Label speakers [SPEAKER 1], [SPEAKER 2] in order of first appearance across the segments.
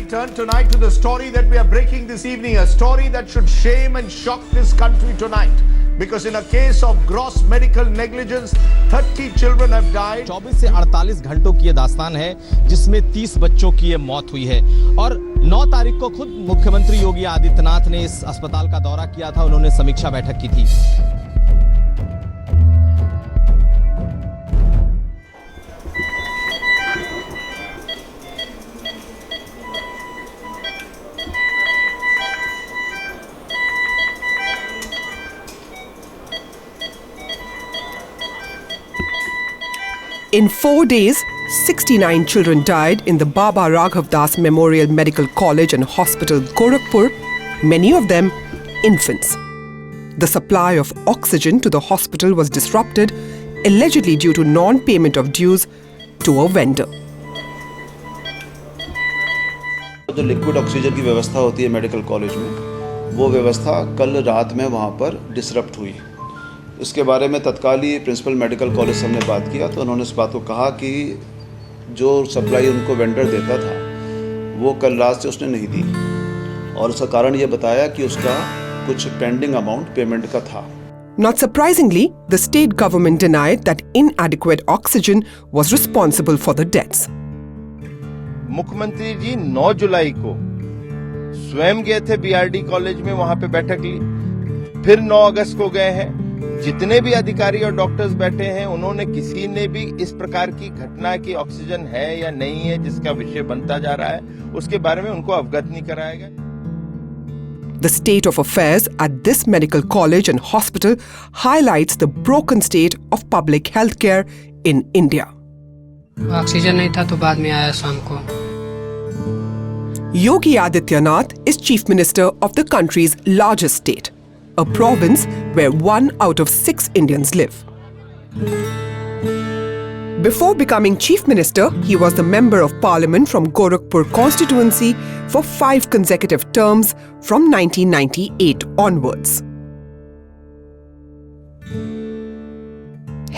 [SPEAKER 1] turn tonight to the story that we are breaking this evening, a story that should shame and shock this country tonight. Because in a case of gross medical negligence, 30 children have died.
[SPEAKER 2] 24 से 48 घंटों की ये दास्तान है जिसमें 30 बच्चों की ये मौत हुई है। और 9 तारीख को खुद मुख्यमंत्री योगी आदित्यनाथ ने इस अस्पताल का दौरा किया था, उन्होंने समीक्षा बैठक की थी।
[SPEAKER 3] In 4 days, 69 children died in the Baba Raghav Das Memorial Medical College and Hospital, Gorakhpur, many of them infants. The supply of oxygen to the hospital was disrupted, allegedly due to non-payment of dues to a vendor.
[SPEAKER 4] जो liquid oxygen की व्यवस्था होती है medical college में, वो व्यवस्था कल रात में वहाँ पर डिसरप्ट हुई। इसके बारे में तत्काली प्रिंसिपल मेडिकल कॉलेज से हमने बात किया तो उन्होंने इस बात को कहा कि जो सप्लाई उनको वेंडर देता था वो कल रात से उसने नहीं दी, और उसका कारण ये बताया कि उसका कुछ पेंडिंग अमाउंट पेमेंट का था।
[SPEAKER 3] Not surprisingly, the state government denied that inadequate oxygen was responsible for the deaths.
[SPEAKER 1] मुख्यमंत्री जी 9 जुलाई को स्वयं गए थे बीआरडी कॉलेज में, वहां पे बैठक ली। फिर 9 अगस्त को गए हैं। जितने भी अधिकारी और डॉक्टर्स बैठे हैं, उन्होंने किसी ने भी इस प्रकार की घटना की ऑक्सीजन है या नहीं है जिसका विषय बनता जा रहा है, उसके बारे में उनको अवगत नहीं कराया गया।
[SPEAKER 3] The state of affairs at this medical college and hospital highlights the broken state of public healthcare in India.
[SPEAKER 5] Oxygen नहीं था तो बाद में आया शाम को।
[SPEAKER 3] Yogi Adityanath is chief minister of the country's largest state, a province where 1 out of 6 Indians live. Before becoming chief minister, he was the member of parliament from Gorakhpur constituency for 5 consecutive terms from 1998 onwards.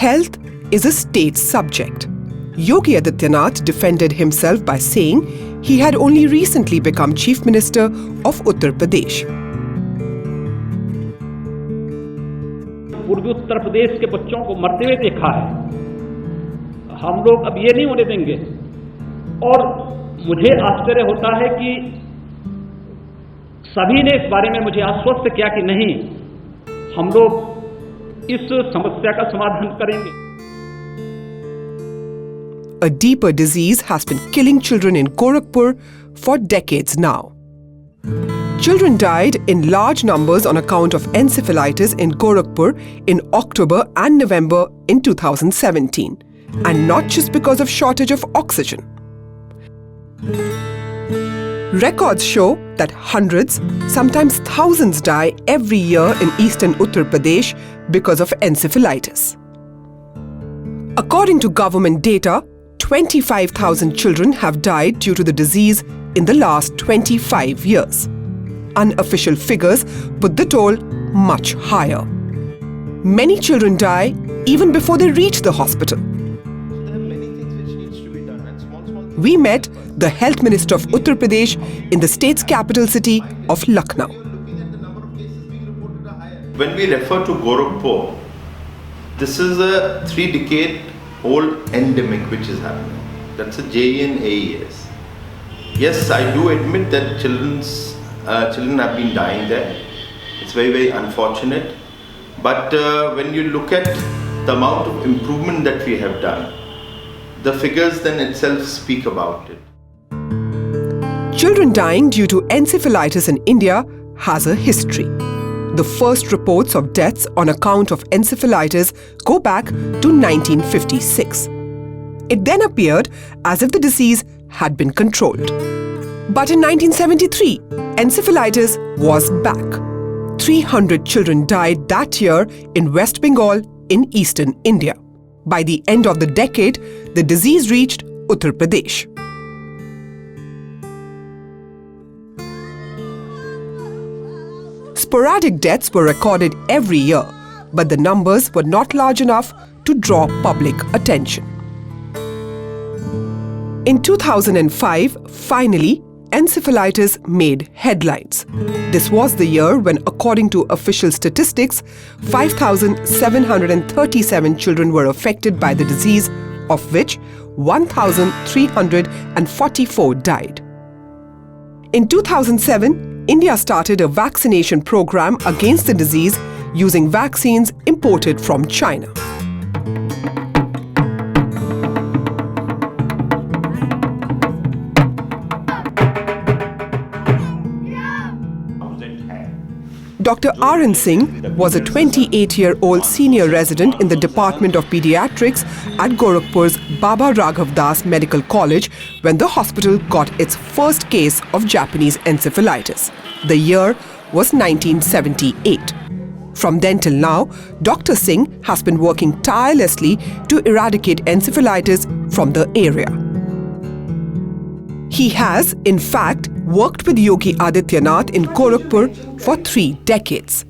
[SPEAKER 3] Health is a state subject. Yogi Adityanath defended himself by saying he had only recently become chief minister of Uttar Pradesh.
[SPEAKER 6] पूर्वी उत्तर प्रदेश के बच्चों को मरते हुए देखा है, हम लोग अब ये नहीं होने देंगे। और मुझे आश्चर्य होता है कि सभी ने इस बारे में मुझे आश्वस्त किया कि नहीं, हम लोग इस समस्या का समाधान करेंगे।
[SPEAKER 3] A deeper disease has been killing children in Gorakhpur for decades now. Children died in large numbers on account of encephalitis in Gorakhpur in October and November in 2017, and not just because of shortage of oxygen. Records show that hundreds, sometimes thousands die every year in eastern Uttar Pradesh because of encephalitis. According to government data, 25,000 children have died due to the disease in the last 25 years. Unofficial figures put the toll much higher. Many children die even before they reach the hospital. We met the Health Minister of Uttar Pradesh in the state's capital city of Lucknow.
[SPEAKER 7] When we refer to Gorakhpur, this is a 3-decade-old endemic which is happening. That's a JNAES. Yes, I do admit that children have been dying there. It's very, very unfortunate. But when you look at the amount of improvement that we have done, the figures then itself speak about it.
[SPEAKER 3] Children dying due to encephalitis in India has a history. The first reports of deaths on account of encephalitis go back to 1956. It then appeared as if the disease had been controlled. But in 1973, encephalitis was back. 300 children died that year in West Bengal in eastern India. By the end of the decade, the disease reached Uttar Pradesh. Sporadic deaths were recorded every year, but the numbers were not large enough to draw public attention. In 2005, finally, encephalitis made headlines. This was the year when, according to official statistics, 5,737 children were affected by the disease, of which 1,344 died. In 2007, India started a vaccination program against the disease using vaccines imported from China. Dr. R.N. Singh was a 28-year-old senior resident in the Department of Pediatrics at Gorakhpur's Baba Raghav Das Medical College when the hospital got its first case of Japanese encephalitis. The year was 1978. From then till now, Dr. Singh has been working tirelessly to eradicate encephalitis from the area. He has, in fact, worked with Yogi Adityanath in Gorakhpur for 3 decades.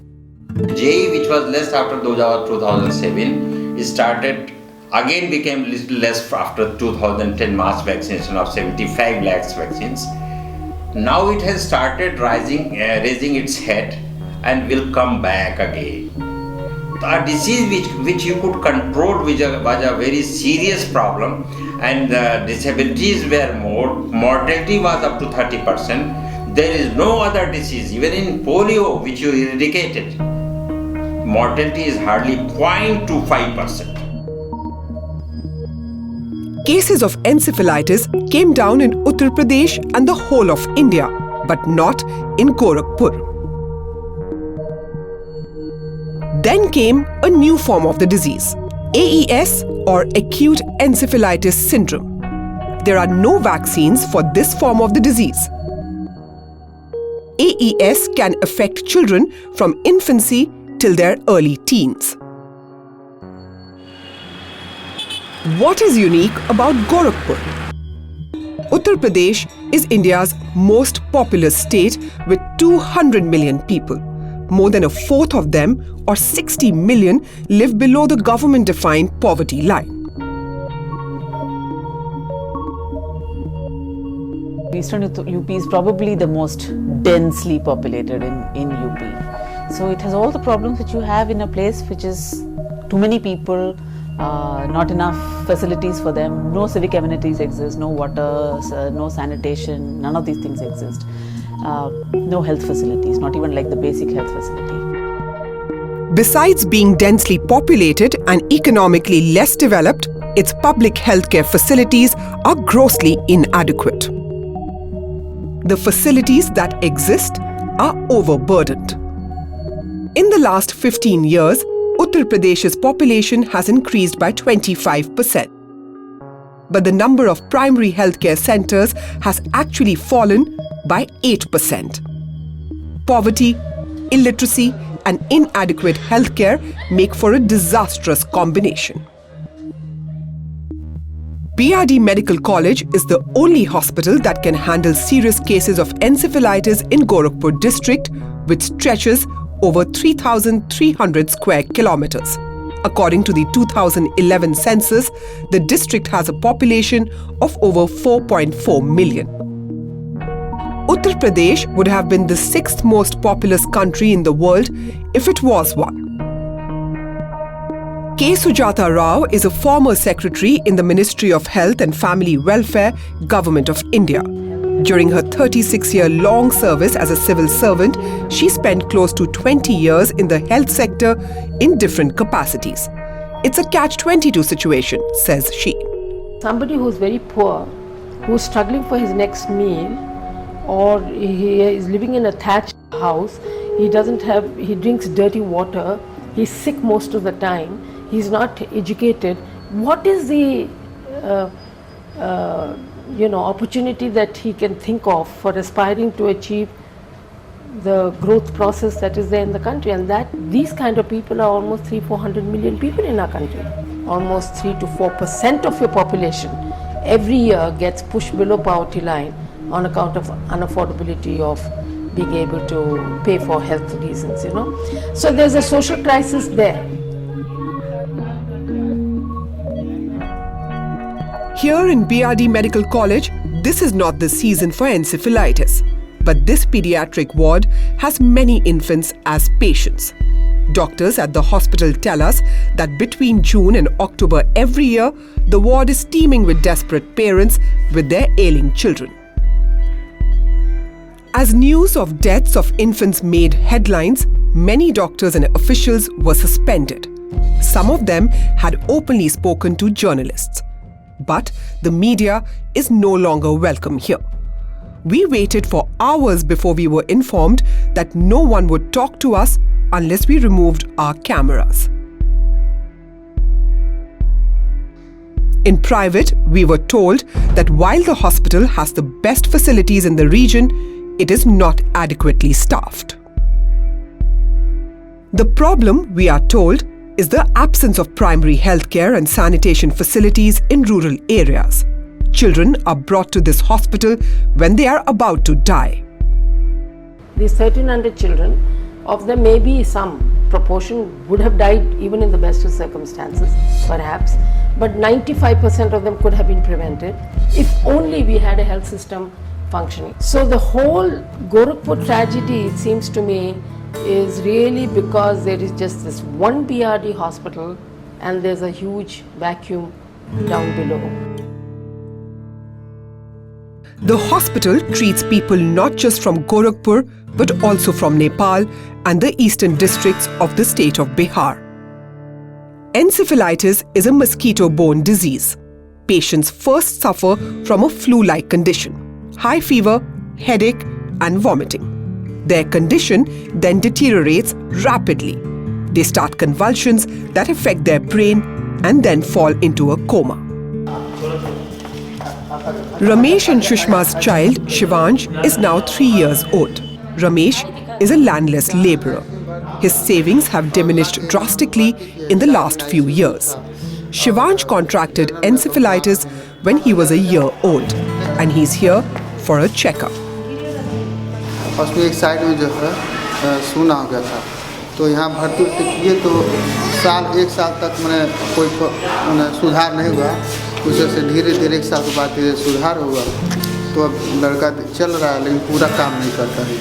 [SPEAKER 8] JE, which was less after 2007, became little less after 2010 mass vaccination of 75 lakhs vaccines. Now it has started raising its head and will come back again. A disease which you could control, which was a very serious problem, and the disabilities were more, mortality was up to 30%. There is no other disease, even in polio, which you eradicated, mortality is hardly 0.25%.
[SPEAKER 3] Cases of encephalitis came down in Uttar Pradesh and the whole of India, but not in Gorakhpur. Then came a new form of the disease, AES or acute encephalitis syndrome. There are no vaccines for this form of the disease. AES can affect children from infancy till their early teens. What is unique about Gorakhpur? Uttar Pradesh is India's most populous state with 200 million people. More than a fourth of them, or 60 million, live below the government-defined poverty line.
[SPEAKER 9] Eastern UP is probably the most densely populated in UP. So it has all the problems which you have in a place which is too many people, not enough facilities for them, no civic amenities exist, no water, no sanitation, none of these things exist. No health facilities, not even like the basic health facility.
[SPEAKER 3] Besides being densely populated and economically less developed, its public healthcare facilities are grossly inadequate. The facilities that exist are overburdened. In the last 15 years, Uttar Pradesh's population has increased by 25%. But the number of primary healthcare centers has actually fallen by 8%. Poverty, illiteracy, and inadequate healthcare make for a disastrous combination. BRD Medical College is the only hospital that can handle serious cases of encephalitis in Gorakhpur district, which stretches over 3,300 square kilometers. According to the 2011 census, the district has a population of over 4.4 million. Uttar Pradesh would have been the 6th most populous country in the world if it was one. K. Sujata Rao is a former secretary in the Ministry of Health and Family Welfare, Government of India. During her 36-year-long service as a civil servant, she spent close to 20 years in the health sector in different capacities. It's a catch-22 situation, says she.
[SPEAKER 10] Somebody who's very poor, who's struggling for his next meal, or he is living in a thatched house, he drinks dirty water, he's sick most of the time, he's not educated. What is the opportunity that he can think of for aspiring to achieve the growth process that is there in the country? And that these kind of people are almost 300-400 million people in our country. Almost 3 to 4% of your population every year gets pushed below poverty line on account of unaffordability of being able to pay for health reasons, So there's a social crisis there.
[SPEAKER 3] Here in BRD Medical College, this is not the season for encephalitis. But this pediatric ward has many infants as patients. Doctors at the hospital tell us that between June and October every year, the ward is teeming with desperate parents with their ailing children. As news of deaths of infants made headlines, many doctors and officials were suspended. Some of them had openly spoken to journalists. But the media is no longer welcome here. We waited for hours before we were informed that no one would talk to us unless we removed our cameras. In private, we were told that while the hospital has the best facilities in the region, it is not adequately staffed. The problem, we are told, is the absence of primary healthcare and sanitation facilities in rural areas. Children are brought to this hospital when they are about to die.
[SPEAKER 10] These 1,300 children, of them maybe some proportion would have died even in the best of circumstances, perhaps, but 95% of them could have been prevented if only we had a health system functioning. So the whole Gorakhpur tragedy, it seems to me, is really because there is just this one BRD hospital and there's a huge vacuum down below.
[SPEAKER 3] The hospital treats people not just from Gorakhpur but also from Nepal and the eastern districts of the state of Bihar. Encephalitis is a mosquito-borne disease. Patients first suffer from a flu-like condition, high fever, headache and vomiting. Their condition then deteriorates rapidly. They start convulsions that affect their brain and then fall into a coma. Ramesh and Shushma's child, Shivansh, is now 3 years old. Ramesh is a landless labourer. His savings have diminished drastically in the last few years. Shivansh contracted encephalitis when he was a year old, and he's here for a checkup.
[SPEAKER 11] उसमें एक side में जो है सूना हो गया था, तो यहाँ भर्ती किए तो एक साल तक मैंने कोई सुधार नहीं हुआ। उसे से धीरे धीरे एक साल के बाद धीरे सुधार हुआ, तो अब लड़का चल रहा है लेकिन पूरा काम नहीं करता है।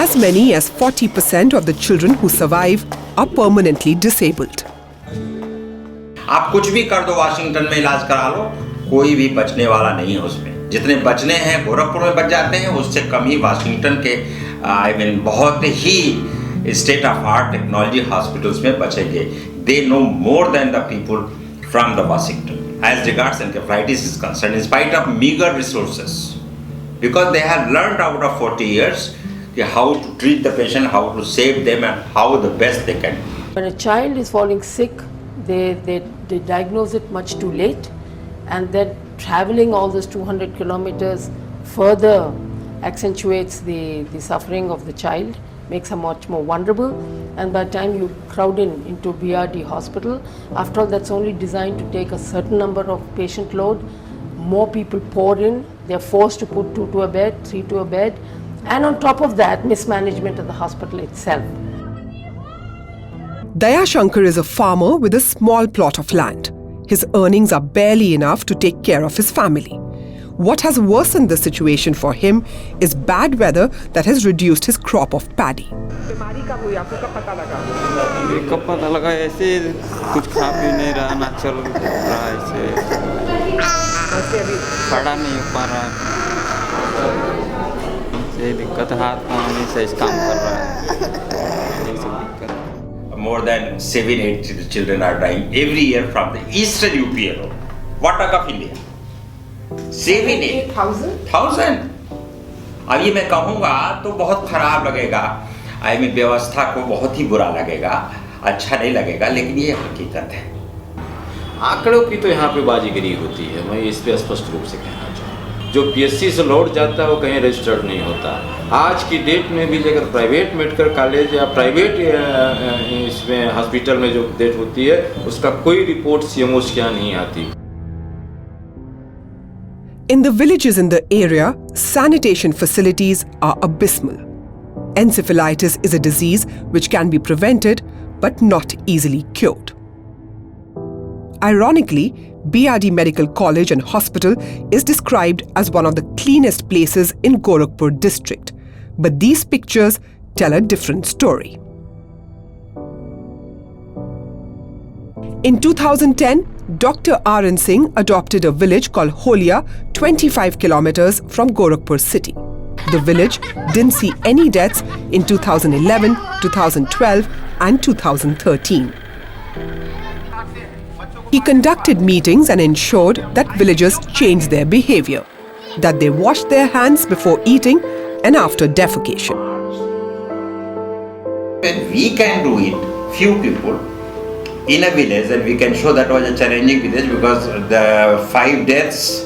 [SPEAKER 3] As many as 40% of the children who survive are permanently disabled.
[SPEAKER 8] आप कुछ भी कर दो, वाशिंगटन में इलाज करा लो, कोई भी बचने वाला नहीं है उसमें। जितने बचने हैं गोरखपुर में बच जाते हैं, उससे कम ही वाशिंगटन के बहुत ही state of art technology hospitals में बचेंगे। They know more than the people from the Washington as regards encephalitis is concern, in spite of meagre resources, because they have learned out of 40 years how to treat the patient, how to save them and how the best they can.
[SPEAKER 10] When a child is falling sick, they diagnose it much too late, and then traveling all those 200 kilometers further accentuates the suffering of the child, makes her much more vulnerable, and by the time you crowd into BRD hospital, after all that's only designed to take a certain number of patient load, more people pour in, they're forced to put 2 to a bed, 3 to a bed, and on top of that, mismanagement of the hospital itself.
[SPEAKER 3] Dayashankar is a farmer with a small plot of land. His earnings are barely enough to take care of his family. What has worsened the situation for him is bad weather that has reduced his crop of paddy.
[SPEAKER 12] कब पता लगा ऐसे कुछ खा P नहीं रहा, ना चल रहा ऐसे खड़ा नहीं हो पा रहा, ये दिक्कत, हाथ पाँव नहीं सही काम कर रहा है।
[SPEAKER 8] More than 7-8 children are dying every year from the eastern UP alone. What talk of India? 7,000. अब ये मैं कहूँगा तो बहुत खराब लगेगा, व्यवस्था को बहुत ही बुरा लगेगा, अच्छा नहीं लगेगा, लेकिन ये हकीकत है।
[SPEAKER 13] आंकड़ों की तो यहाँ पे बाजीगरी होती है, मैं इस पे स्पष्ट रूप से कहना चाहूँ। जो PSC से लौट जाता है वो कहीं रजिस्टर्ड नहीं होता। आज की डेट में भी अगर प्राइवेट मेडिकल कॉलेज या प्राइवेट इसमें हॉस्पिटल में जो डेट होती है उसका कोई रिपोर्ट CMOs के यहाँ नहीं आती।
[SPEAKER 3] In the villages in the area, sanitation facilities are abysmal. Encephalitis is a disease which can be prevented but not easily cured. Ironically, BRD Medical College and Hospital is described as one of the cleanest places in Gorakhpur district. But these pictures tell a different story. In 2010, Dr. R.N. Singh adopted a village called Holia, 25 kilometers from Gorakhpur city. The village didn't see any deaths in 2011, 2012 and 2013. He conducted meetings and ensured that villagers changed their behavior, that they washed their hands before eating and after defecation.
[SPEAKER 8] When we can do it, few people in a village, and we can show that was a challenging village because the 5 deaths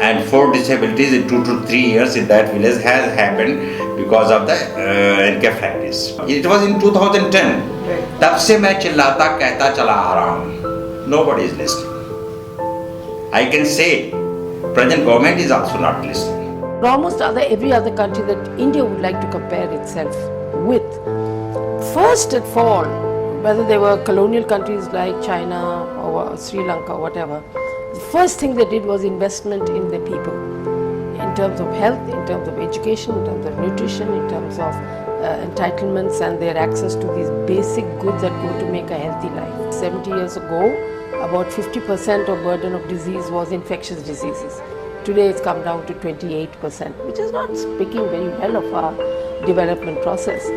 [SPEAKER 8] and 4 disabilities in 2 to 3 years in that village has happened because of the encephalitis. It was in 2010. तब से मैं चिल्लाता कहता चला आ रहा हूँ. Nobody is listening. I can say, present government is also not listening.
[SPEAKER 10] Almost every other country that India would like to compare itself with, first at fall, whether they were colonial countries like China or Sri Lanka or whatever, the first thing they did was investment in the people, in terms of health, in terms of education, in terms of nutrition, in terms of entitlements and their access to these basic goods that go to make a healthy life. 70 years ago, about 50% of burden of disease was infectious diseases. Today it's come down to 28%, which is not speaking very well of our development process.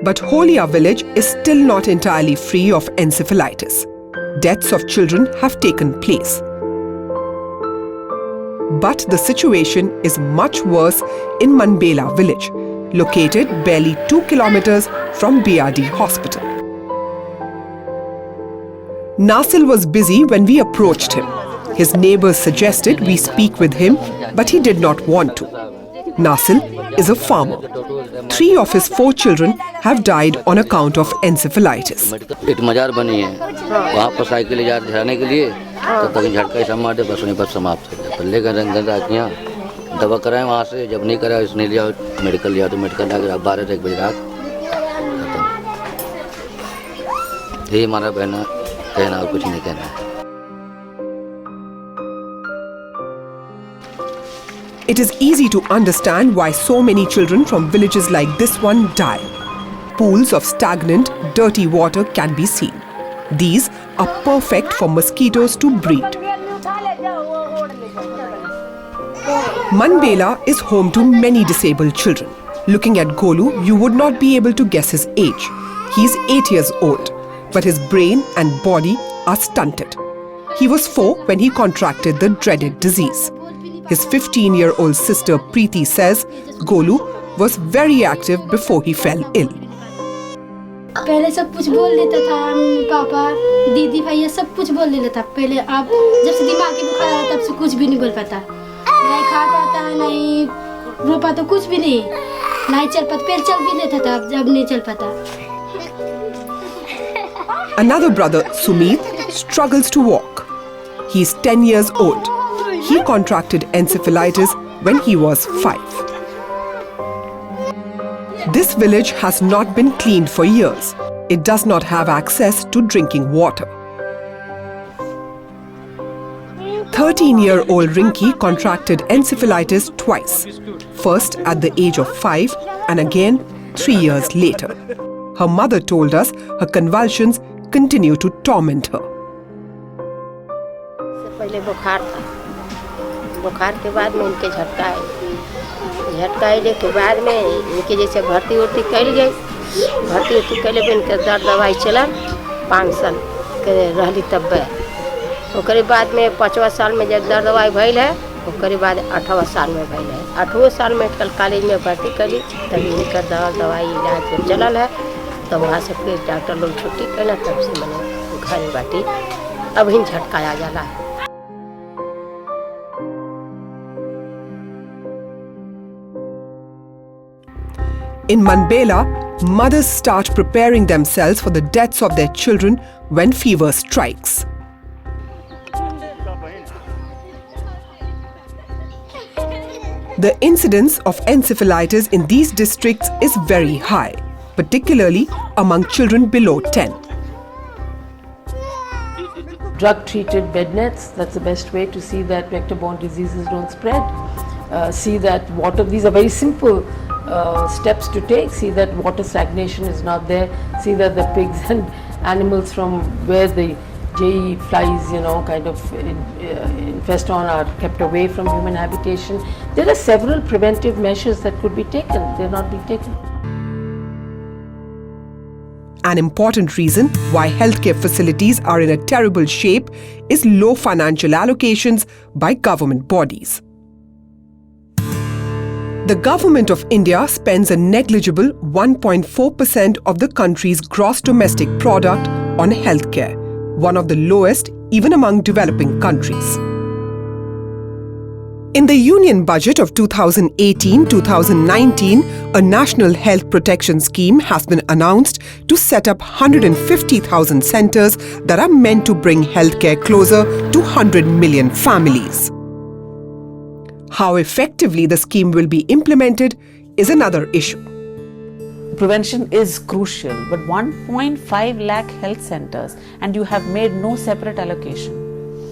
[SPEAKER 3] But Holia village is still not entirely free of encephalitis. Deaths of children have taken place. But the situation is much worse in Manbela village, located barely 2 kilometers from BRD hospital. Nasil was busy when we approached him. His neighbors suggested we speak with him, but he did not want to. Nasil is a farmer. 3 of his 4 children have died on account of encephalitis.
[SPEAKER 14] एक मजार बनी है, वहाँ पर cycle जाने के लिए तो कभी झटका ऐसा मार दे बस वहीं पर समाप्त हो जाए. लेकर रंगन राखियाँ दवा कराएं वहाँ से, जब नहीं कराए इसने लिया मेडिकल लिया तो मेडिकल लाकर 12-1 बजे रात खत्म. यही हमारा कहना और कुछ नहीं कहना है.
[SPEAKER 3] It is easy to understand why so many children from villages like this one die. Pools of stagnant, dirty water can be seen. These are perfect for mosquitoes to breed. Manbela is home to many disabled children. Looking at Golu, you would not be able to guess his age. He is 8 years old, but his brain and body are stunted. He was 4 when he contracted the dreaded disease. His 15-year-old sister Preeti says Golu was very active before he fell ill.
[SPEAKER 15] पहले सब कुछ बोल लेता था, पापा दीदी भैया सब कुछ बोल लेता था पहले. अब जब से दिमागी बुखार आया तब से कुछ भी नहीं बोल पाता, नहीं खा पाता, नहीं रो पाता, कुछ भी नहीं चल पाता. पहले चल भी लेता था, अब नहीं चल पाता.
[SPEAKER 3] Another brother, Sumit, struggles to walk. He is 10 years old. He contracted encephalitis when he was 5. This village has not been cleaned for years. It does not have access to drinking water. 13-year-old Rinki contracted encephalitis twice, first at the age of 5 and again 3 years later. Her mother told us her convulsions continue to torment her.
[SPEAKER 16] बुखार के बाद में इनके झटका आए के बाद में इनके जैसे भर्ती उर्ती कैल गई, भर्ती उर्ती कैले पे इनके दर्द दवाई चलन 5 साल के रहली तब. ओकरे बाद में 5वां साल में जब दर्द दवाई भइल है, ओकरे बाद 8वां साल में भइल है. 8वें साल मेडिकल कॉलेज में भर्ती करी, तभी इनका दवाई इलाज जब चलल है तब वहाँ से फिर डॉक्टर लोग छुट्टी कैला, तब से मैंने घर बाटी अब ही झटका आ जाला है.
[SPEAKER 3] In Manbela, mothers start preparing themselves for the deaths of their children when fever strikes. The incidence of encephalitis in these districts is very high. particularly among children below 10.
[SPEAKER 10] Drug-treated bed nets, that's the best way to see that vector-borne diseases don't spread. See that water, these are very simple steps to take. See that water stagnation is not there. See that the pigs and animals from where the JE flies, kind of infest on are kept away from human habitation. There are several preventive measures that could be taken. They're not being taken.
[SPEAKER 3] An important reason why healthcare facilities are in a terrible shape is low financial allocations by government bodies. The Government of India spends a negligible 1.4% of the country's gross domestic product on healthcare, one of the lowest even among developing countries. In the Union Budget of 2018-2019, a National Health Protection Scheme has been announced to set up 150,000 centres that are meant to bring healthcare closer to 100 million families. How effectively the scheme will be implemented is another issue.
[SPEAKER 9] Prevention is crucial, but 1.5 lakh health centers and you have made no separate allocation.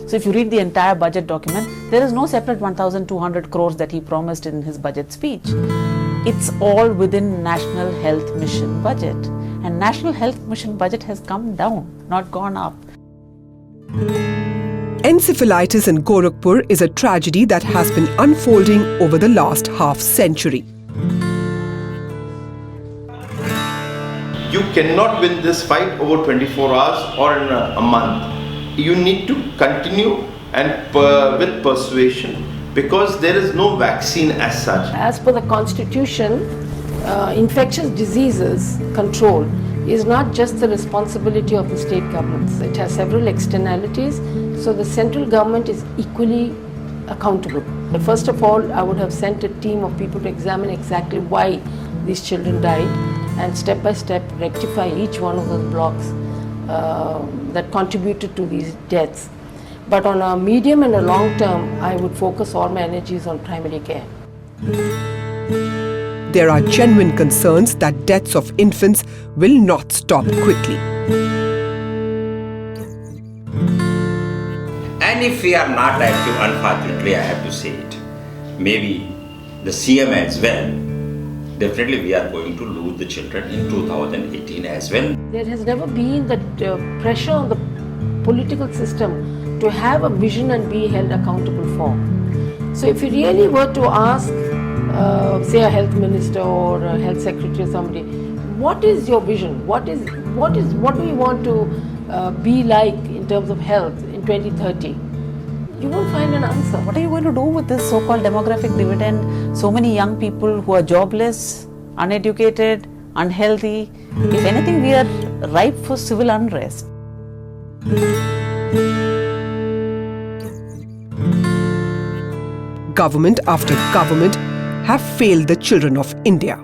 [SPEAKER 9] So if you read the entire budget document, there is no separate 1,200 crores that he promised in his budget speech. It's all within National Health Mission budget. And National Health Mission budget has come down, not gone up.
[SPEAKER 3] Encephalitis in Gorakhpur is a tragedy that has been unfolding over the last half-century.
[SPEAKER 7] You cannot win this fight over 24 hours or in a month. You need to continue and with persuasion, because there is no vaccine as such.
[SPEAKER 10] As per the Constitution, infectious diseases control is not just the responsibility of the state governments. It has several externalities, so the central government is equally accountable. First of all, I would have sent a team of people to examine exactly why these children died and step by step rectify each one of those blocks that contributed to these deaths. But on a medium and a long term, I would focus all my energies on primary care.
[SPEAKER 3] There are genuine concerns that deaths of infants will not stop quickly.
[SPEAKER 8] And if we are not active, unfortunately I have to say it, maybe the CM as well, definitely we are going to lose the children in 2018 as well.
[SPEAKER 10] There has never been that pressure on the political system to have a vision and be held accountable for. So if you really were to ask, say a health minister or a health secretary or somebody, what is your vision? What do you want to be like in terms of health in 2030? You won't find an answer.
[SPEAKER 9] What are you going to do with this so-called demographic dividend? So many young people who are jobless, uneducated, unhealthy. If anything, we are ripe for civil unrest.
[SPEAKER 3] Government after government have failed the children of India.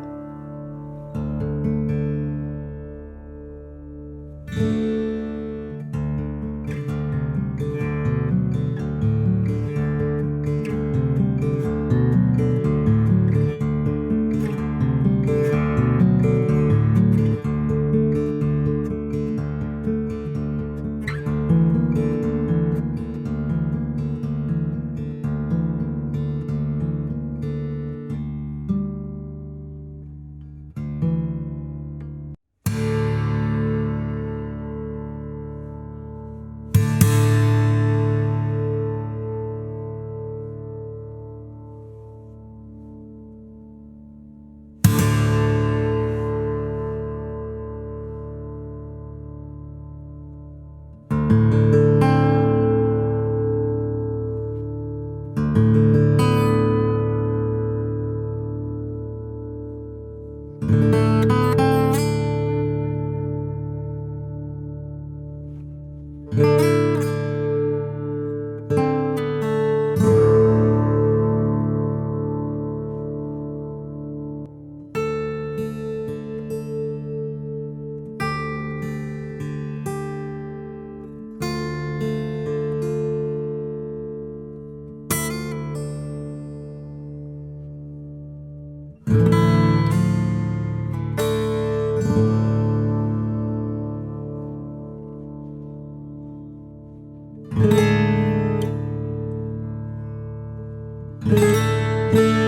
[SPEAKER 3] है।